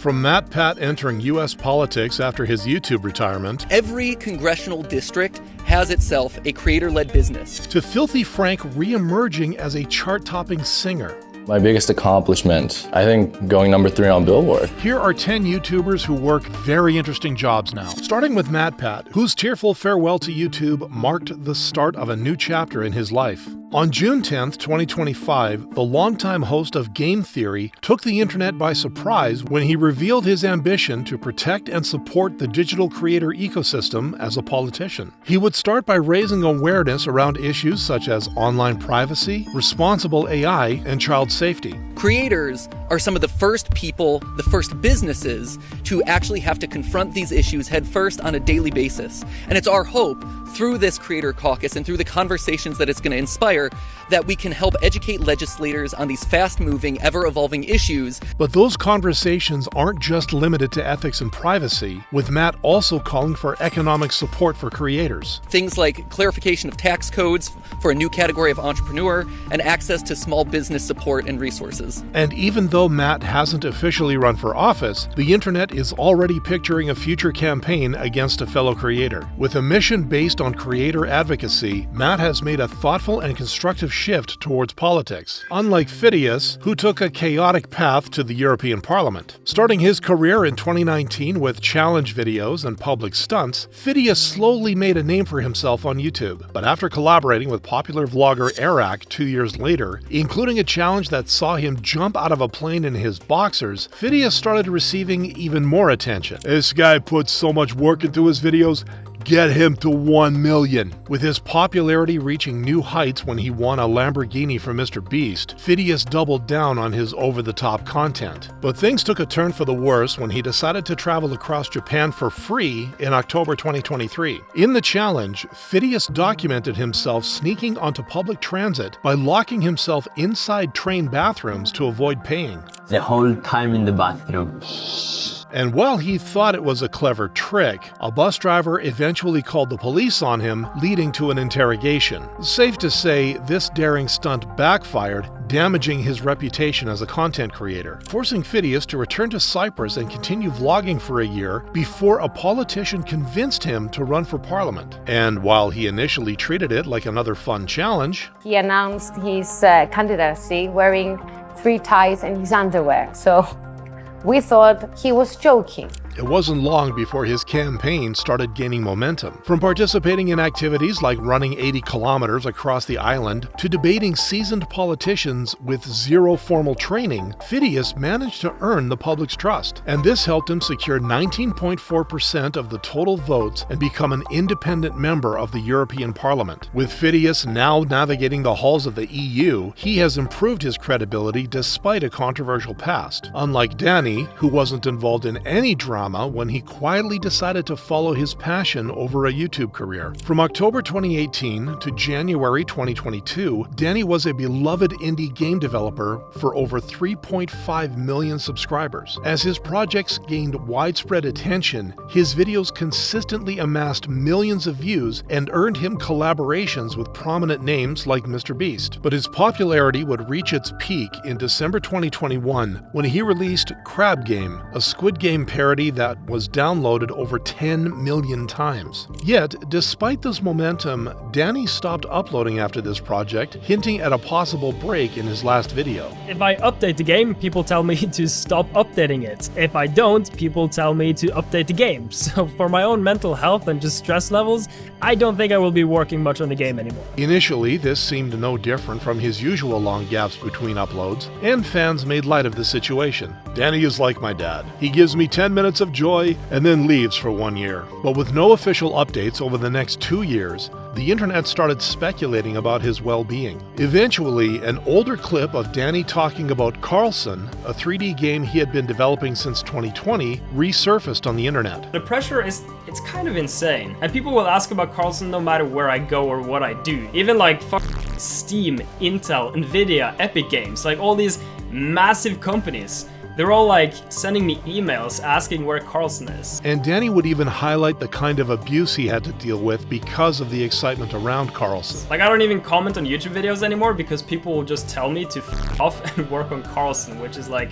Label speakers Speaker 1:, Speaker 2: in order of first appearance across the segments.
Speaker 1: From MadPat entering U.S. politics after his YouTube retirement,
Speaker 2: every congressional district has itself a creator-led business,
Speaker 1: to Filthy Frank re-emerging as a chart-topping singer.
Speaker 3: My biggest accomplishment, I think going #3 on Billboard.
Speaker 1: Here are 10 YouTubers who work very interesting jobs now. Starting with MadPat, whose tearful farewell to YouTube marked the start of a new chapter in his life. On June 10th, 2025, the longtime host of Game Theory took the internet by surprise when he revealed his ambition to protect and support the digital creator ecosystem as a politician. He would start by raising awareness around issues such as online privacy, responsible AI, and child safety.
Speaker 2: Creators are some of the first people, the first businesses to actually have to confront these issues head first on a daily basis. And it's our hope through this creator caucus and through the conversations that it's going to inspire that we can help educate legislators on these fast-moving, ever-evolving issues.
Speaker 1: But those conversations aren't just limited to ethics and privacy, with Matt also calling for economic support for creators.
Speaker 2: Things like clarification of tax codes for a new category of entrepreneur and access to small business support and resources.
Speaker 1: And even though Matt hasn't officially run for office, the internet is already picturing a future campaign against a fellow creator. With a mission based on creator advocacy, Matt has made a thoughtful and constructive shift towards politics, unlike Fidius, who took a chaotic path to the European Parliament. Starting his career in 2019 with challenge videos and public stunts, Fidius slowly made a name for himself on YouTube. But after collaborating with popular vlogger Eric 2 years later, including a challenge that saw him jump out of a plane in his boxers, Fidius started receiving even more attention. This guy puts so much work into his videos. Get him to 1 million. With his popularity reaching new heights when he won a Lamborghini from Mr. Beast, Fidius doubled down on his over-the-top content. But things took a turn for the worse when he decided to travel across Japan for free in October 2023. In the challenge, Fidius documented himself sneaking onto public transit by locking himself inside train bathrooms to avoid paying.
Speaker 4: The whole time in the bathroom.
Speaker 1: And while he thought it was a clever trick, a bus driver eventually called the police on him, leading to an interrogation. Safe to say, this daring stunt backfired, damaging his reputation as a content creator, forcing Fidius to return to Cyprus and continue vlogging for a year before a politician convinced him to run for parliament. And while he initially treated it like another fun challenge,
Speaker 5: he announced his candidacy wearing 3 ties and his underwear, so we thought he was joking.
Speaker 1: It wasn't long before his campaign started gaining momentum. From participating in activities like running 80 kilometers across the island to debating seasoned politicians with zero formal training, Fidius managed to earn the public's trust. And this helped him secure 19.4% of the total votes and become an independent member of the European Parliament. With Fidius now navigating the halls of the EU, he has improved his credibility despite a controversial past. Unlike Dany, who wasn't involved in any drama when he quietly decided to follow his passion over a YouTube career. From October 2018 to January 2022, Dany was a beloved indie game developer for over 3.5 million subscribers. As his projects gained widespread attention, his videos consistently amassed millions of views and earned him collaborations with prominent names like Mr. Beast. But his popularity would reach its peak in December 2021 when he released Crab Game, a Squid Game parody that was downloaded over 10 million times. Yet, despite this momentum, Dany stopped uploading after this project, hinting at a possible break in his last video.
Speaker 6: If I update the game, people tell me to stop updating it. If I don't, people tell me to update the game. So for my own mental health and just stress levels, I don't think I will be working much on the game anymore.
Speaker 1: Initially, this seemed no different from his usual long gaps between uploads, and fans made light of the situation. Dany is like my dad. He gives me 10 minutes of joy and then leaves for 1 year. But with no official updates over the next 2 years, the internet started speculating about his well-being. Eventually, an older clip of Dany talking about Carlson, a 3D game he had been developing since 2020, resurfaced on the internet.
Speaker 6: The pressure it's kind of insane. And people will ask about Carlson no matter where I go or what I do. Even like Steam, Intel, Nvidia, Epic Games, like all these massive companies. They're all like sending me emails asking where Carlson is.
Speaker 1: And Dany would even highlight the kind of abuse he had to deal with because of the excitement around Carlson.
Speaker 6: Like I don't even comment on YouTube videos anymore because people will just tell me to f off and work on Carlson, which is like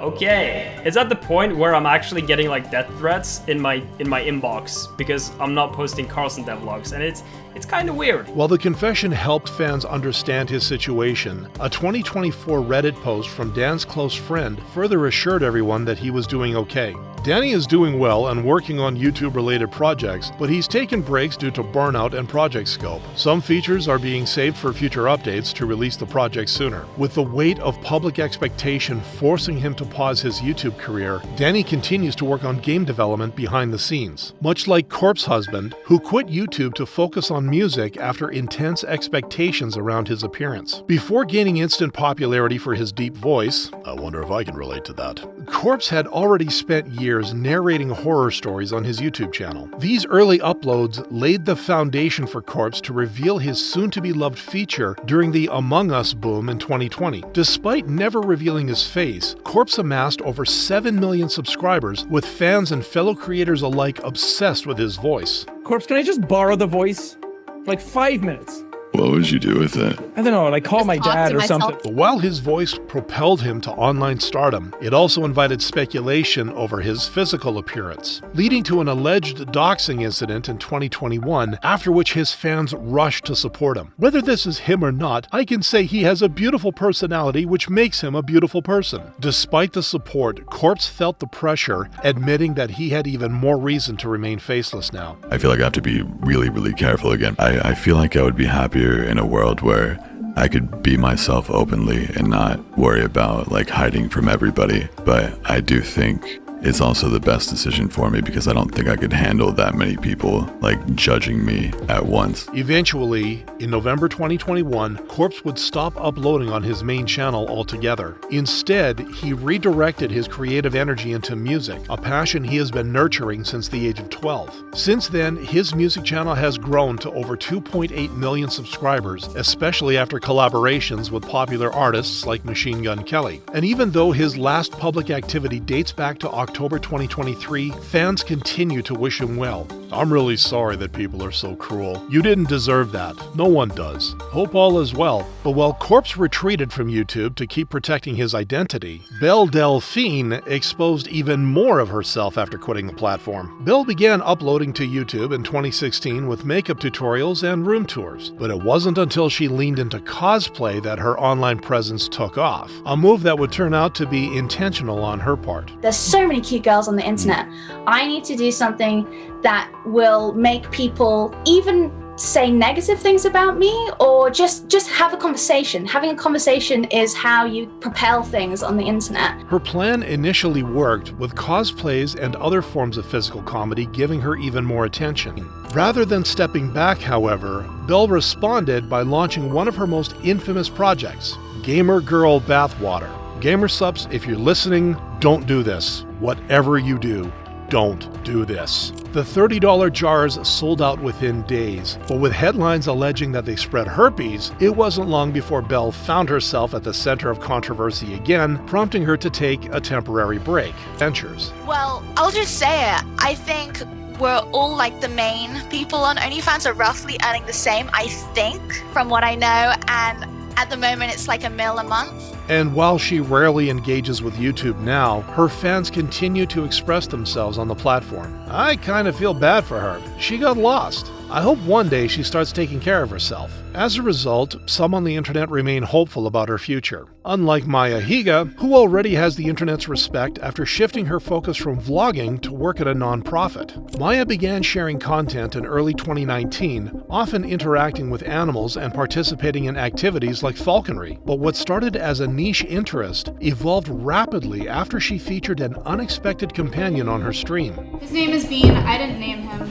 Speaker 6: Okay, it's at the point where I'm actually getting like death threats in my inbox because I'm not posting Carlson devlogs, and it's kind of weird.
Speaker 1: While the confession helped fans understand his situation, a 2024 Reddit post from Dan's close friend further assured everyone that he was doing okay. Dany is doing well and working on YouTube-related projects, but he's taken breaks due to burnout and project scope. Some features are being saved for future updates to release the project sooner. With the weight of public expectation forcing him to pause his YouTube career, Dany continues to work on game development behind the scenes. Much like Corpse Husband, who quit YouTube to focus on music after intense expectations around his appearance. Before gaining instant popularity for his deep voice, I wonder if I can relate to that, Corpse had already spent years narrating horror stories on his YouTube channel. These early uploads laid the foundation for Corpse to reveal his soon-to-be-loved feature during the Among Us boom in 2020. Despite never revealing his face, Corpse amassed over 7 million subscribers, with fans and fellow creators alike obsessed with his voice.
Speaker 7: Corpse, can I just borrow the voice? For like 5 minutes.
Speaker 8: What would you do with it?
Speaker 7: I don't know, like call my dad or something.
Speaker 1: But while his voice propelled him to online stardom, it also invited speculation over his physical appearance, leading to an alleged doxing incident in 2021, after which his fans rushed to support him. Whether this is him or not, I can say he has a beautiful personality which makes him a beautiful person. Despite the support, Corpse felt the pressure, admitting that he had even more reason to remain faceless now.
Speaker 8: I feel like I have to be really careful again. I feel like I would be happier in a world where I could be myself openly and not worry about like hiding from everybody. But I do think it's also the best decision for me because I don't think I could handle that many people like judging me at once.
Speaker 1: Eventually, in November 2021, Corpse would stop uploading on his main channel altogether. Instead, he redirected his creative energy into music, a passion he has been nurturing since the age of 12. Since then, his music channel has grown to over 2.8 million subscribers, especially after collaborations with popular artists like Machine Gun Kelly. And even though his last public activity dates back to October 2023, fans continue to wish him well. I'm really sorry that people are so cruel. You didn't deserve that. No one does. Hope all is well. But while Corpse retreated from YouTube to keep protecting his identity, Belle Delphine exposed even more of herself after quitting the platform. Belle began uploading to YouTube in 2016 with makeup tutorials and room tours, but it wasn't until she leaned into cosplay that her online presence took off, a move that would turn out to be intentional on her part.
Speaker 9: There's so many cute girls on the internet. I need to do something that will make people even say negative things about me or just have a conversation. Having a conversation is how you propel things on the internet.
Speaker 1: Her plan initially worked, with cosplays and other forms of physical comedy giving her even more attention. Rather than stepping back, however, Belle responded by launching one of her most infamous projects, Gamergirl Bathwater. Gamersubs, if you're listening, don't do this. Whatever you do, don't do this. The $30 jars sold out within days, but with headlines alleging that they spread herpes, it wasn't long before Belle found herself at the center of controversy again, prompting her to take a temporary break. Ventures.
Speaker 10: Well, I'll just say it. I think we're all like the main people on OnlyFans are roughly earning the same, I think, from what I know, and at the moment it's like $1 million a month.
Speaker 1: And while she rarely engages with YouTube now, her fans continue to express themselves on the platform. I kind of feel bad for her. She got lost. I hope one day she starts taking care of herself. As a result, some on the internet remain hopeful about her future. Unlike Maya Higa, who already has the internet's respect after shifting her focus from vlogging to work at a non-profit. Maya began sharing content in early 2019, often interacting with animals and participating in activities like falconry. But what started as a niche interest evolved rapidly after she featured an unexpected companion on her stream.
Speaker 11: His name is Bean. I didn't name him.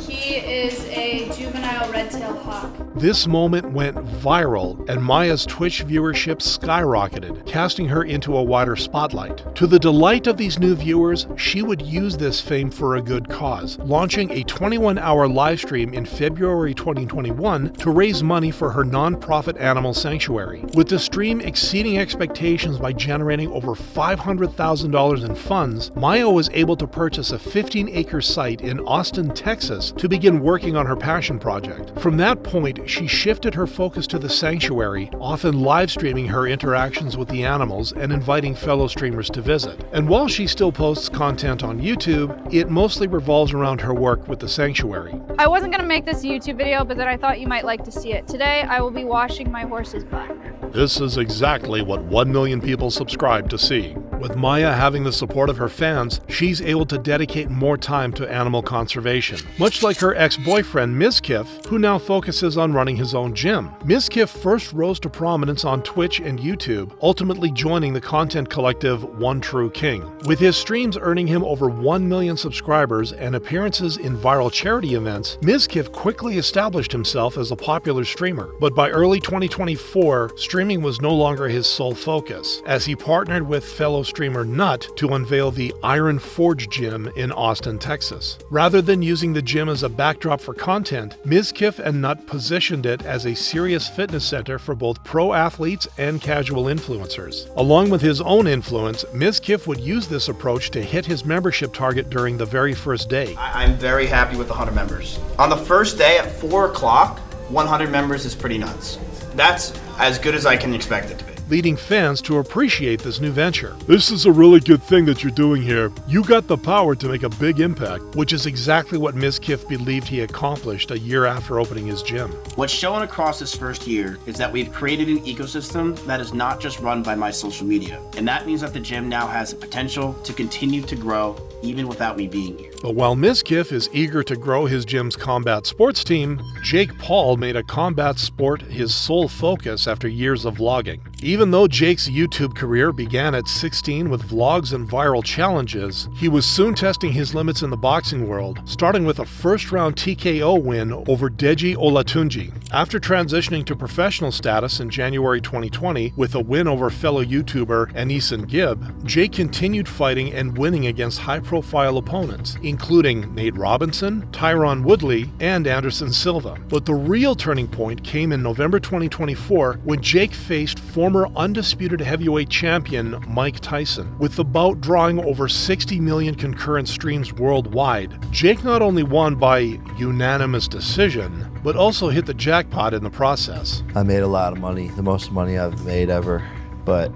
Speaker 11: He is a juvenile red-tailed hawk.
Speaker 1: This moment went viral, and Maya's Twitch viewership skyrocketed, casting her into a wider spotlight. To the delight of these new viewers, she would use this fame for a good cause, launching a 21-hour live stream in February 2021 to raise money for her non-profit animal sanctuary. With the stream exceeding expectations by generating over $500,000 in funds, Maya was able to purchase a 15-acre site in Austin, Texas to begin begin working on her passion project. From that point, she shifted her focus to the sanctuary, often live streaming her interactions with the animals and inviting fellow streamers to visit. And while she still posts content on YouTube, it mostly revolves around her work with the sanctuary.
Speaker 11: I wasn't gonna make this a YouTube video, but then I thought you might like to see it. Today, I will be washing my horse's butt.
Speaker 1: This is exactly what 1 million people subscribe to see. With Maya having the support of her fans, she's able to dedicate more time to animal conservation. Much like her ex-boyfriend Mizkif, who now focuses on running his own gym. Mizkif first rose to prominence on Twitch and YouTube, ultimately joining the content collective One True King. With his streams earning him over 1 million subscribers and appearances in viral charity events, Mizkif quickly established himself as a popular streamer. But by early 2024, streaming was no longer his sole focus, as he partnered with fellow streamer Nut to unveil the Iron Forge Gym in Austin, Texas. Rather than using the gym as a backdrop for content, Mizkif and Nut positioned it as a serious fitness center for both pro athletes and casual influencers. Along with his own influence, Mizkif would use this approach to hit his membership target during the very first day.
Speaker 12: I'm very happy with 100 members. On the first day at 4 o'clock, 100 members is pretty nuts. That's as good as I can expect it to be.
Speaker 1: Leading fans to appreciate this new venture. This is a really good thing that you're doing here. You got the power to make a big impact, which is exactly what Mizkif believed he accomplished a year after opening his gym.
Speaker 12: What's shown across this first year is that we've created an ecosystem that is not just run by my social media. And that means that the gym now has the potential to continue to grow even without me being here.
Speaker 1: But while Mizkif is eager to grow his gym's combat sports team, Jake Paul made a combat sport his sole focus after years of vlogging. Even though Jake's YouTube career began at 16 with vlogs and viral challenges, he was soon testing his limits in the boxing world, starting with a first-round TKO win over Deji Olatunji. After transitioning to professional status in January 2020 with a win over fellow YouTuber Anisan Gibb, Jake continued fighting and winning against high-profile opponents, including Nate Robinson, Tyron Woodley, and Anderson Silva. But the real turning point came in November 2024 when Jake faced former undisputed heavyweight champion Mike Tyson. With the bout drawing over 60 million concurrent streams worldwide, Jake not only won by unanimous decision, but also hit the jackpot in the process.
Speaker 13: I made a lot of money, the most money I've made ever, but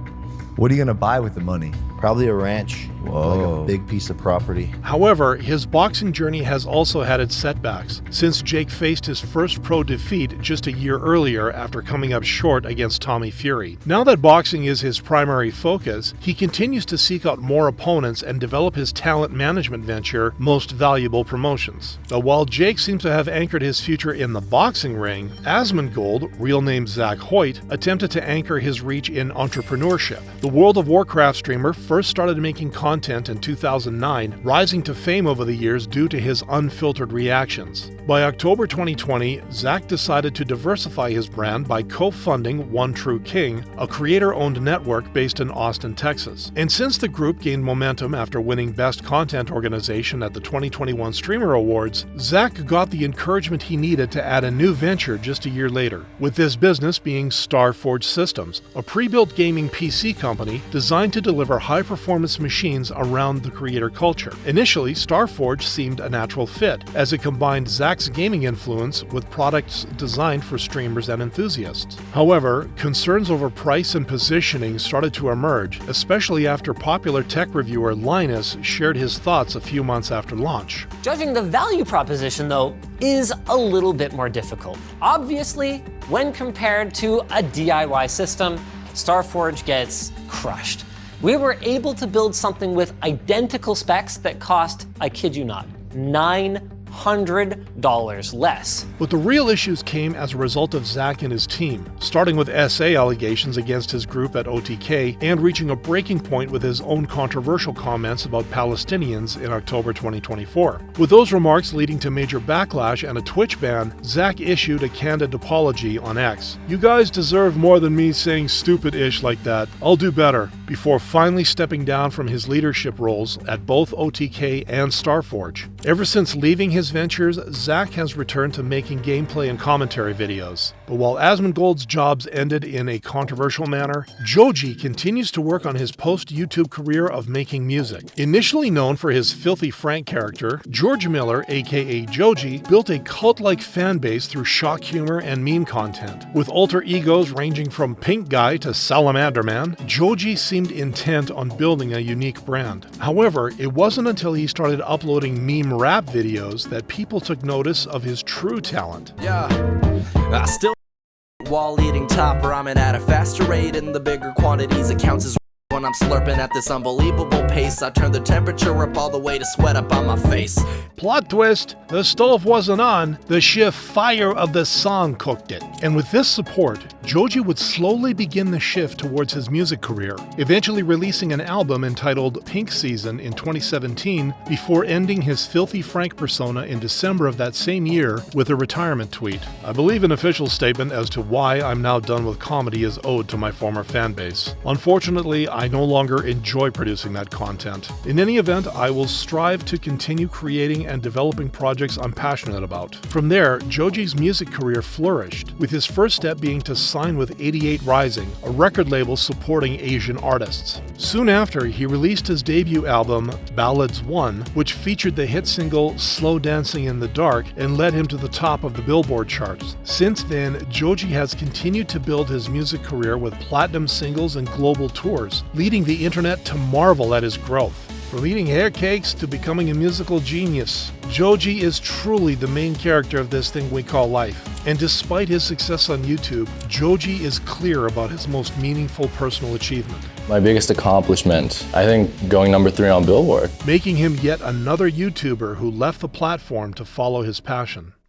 Speaker 13: what are you gonna buy with the money? Probably a ranch. Whoa. Like a big piece of property.
Speaker 1: However, his boxing journey has also had its setbacks, since Jake faced his first pro defeat just a year earlier after coming up short against Tommy Fury. Now that boxing is his primary focus, he continues to seek out more opponents and develop his talent management venture, Most Valuable Promotions. But while Jake seems to have anchored his future in the boxing ring, Asmongold, real name Zach Hoyt, attempted to anchor his reach in entrepreneurship. The World of Warcraft streamer first started making content in 2009, rising to fame over the years due to his unfiltered reactions. By October 2020, Zach decided to diversify his brand by co-funding One True King, a creator-owned network based in Austin, Texas. And since the group gained momentum after winning Best Content Organization at the 2021 Streamer Awards, Zach got the encouragement he needed to add a new venture just a year later, with this business being Starforge Systems, a pre-built gaming PC company designed to deliver high-performance machines around the creator culture. Initially, Starforge seemed a natural fit, as it combined Zach's gaming influence with products designed for streamers and enthusiasts. However, concerns over price and positioning started to emerge, especially after popular tech reviewer Linus shared his thoughts a few months after launch.
Speaker 14: Judging the value proposition, though, is a little bit more difficult. Obviously, when compared to a DIY system, Starforge gets crushed. We were able to build something with identical specs that cost, I kid you not, $900 less.
Speaker 1: But the real issues came as a result of Zach and his team, starting with SA allegations against his group at OTK and reaching a breaking point with his own controversial comments about Palestinians in October 2024. With those remarks leading to major backlash and a Twitch ban, Zach issued a candid apology on X. "You guys deserve more than me saying stupid-ish like that. I'll do better," before finally stepping down from his leadership roles at both OTK and Starforge. Ever since leaving his ventures, Zach has returned to making gameplay and commentary videos. But while Asmongold's jobs ended in a controversial manner, Joji continues to work on his post-YouTube career of making music. Initially known for his Filthy Frank character, George Miller, aka Joji, built a cult-like fan base through shock humor and meme content. With alter egos ranging from Pink Guy to Salamander Man, Joji seemed intent on building a unique brand. However, it wasn't until he started uploading meme rap videos that people took notice of his true talent.
Speaker 15: Yeah, I still while eating top ramen at a faster rate in the bigger quantities. It counts as when I'm slurping at this unbelievable pace. I turn the temperature up all the way to sweat up on my face.
Speaker 1: Plot twist, the stove wasn't on, the sheer fire of the song cooked it. And with this support, Joji would slowly begin the shift towards his music career, eventually releasing an album entitled Pink Season in 2017 before ending his Filthy Frank persona in December of that same year with a retirement tweet. I believe an official statement as to why I'm now done with comedy is owed to my former fan base. Unfortunately, I no longer enjoy producing that content. In any event, I will strive to continue creating and developing projects I'm passionate about. From there, Joji's music career flourished, with his first step being to sign with 88 Rising, a record label supporting Asian artists. Soon after, he released his debut album, Ballads 1, which featured the hit single Slow Dancing in the Dark and led him to the top of the Billboard charts. Since then, Joji has continued to build his music career with platinum singles and global tours, leading the internet to marvel at his growth. From eating hair cakes to becoming a musical genius, Joji is truly the main character of this thing we call life. And despite his success on YouTube, Joji is clear about his most meaningful personal achievement.
Speaker 3: My biggest accomplishment, I think going number 3 on Billboard.
Speaker 1: Making him yet another YouTuber who left the platform to follow his passion.